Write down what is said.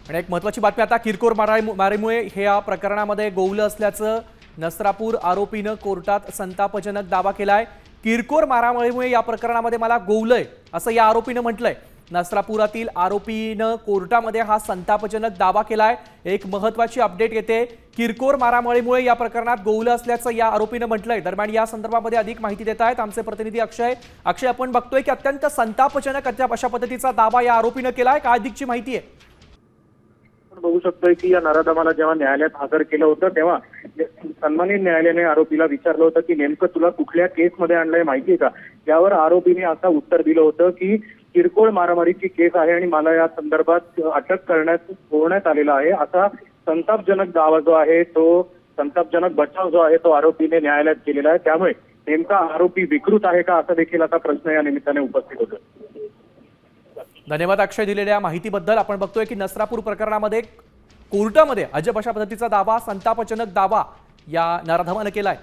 आणि एक महत्त्वाची बातमी आता किरकोळ मारामुळे हे या प्रकरणामध्ये गोवलं असल्याचं नसरापूर आरोपीनं कोर्टात संतापजनक दावा केलाय। किरकोळ मारामुळे या प्रकरणामध्ये मला गोवलंय असं या आरोपीनं म्हटलंय। नसरापुरातील आरोपीनं कोर्टामध्ये हा संतापजनक दावा केलाय। एक महत्त्वाची अपडेट येते, किरकोळ मारामुळे या प्रकरणात गोवलं असल्याचं या आरोपीनं म्हटलंय। दरम्यान या संदर्भामध्ये अधिक माहिती देत आहेत आमचे प्रतिनिधी अक्षय। आपण बघतोय की अत्यंत संतापजनक अशा पद्धतीचा दावा या आरोपीनं केलाय। काय अधिकची माहिती आहे? बघू शकतोय की या नराधमाला जेव्हा न्यायालयात हजर केलं होतं तेव्हा सन्मानित न्यायालयाने आरोपीला विचारलं होतं की नेमकं तुला कुठल्या केसमध्ये आणलंय माहिती आहे का। यावर आरोपीने असं उत्तर दिलं होतं की किरकोळ मारामारीची केस आहे आणि मला या संदर्भात अटक होण्यात आलेला आहे। असा संतापजनक दावा जो आहे, तो संतापजनक बचाव जो आहे तो आरोपीने न्यायालयात केलेला आहे। त्यामुळे नेमका आरोपी विकृत आहे का असा देखील आता प्रश्न या निमित्ताने उपस्थित होतो। धन्यवाद अक्षय दिलेल्या माहितीबद्दल। आपण बघतोय की नसरापूर प्रकरणामध्ये कोर्टामध्ये अजब अशा पद्धतीचा दावा, संतापजनक दावा या नराधमानं केलाय।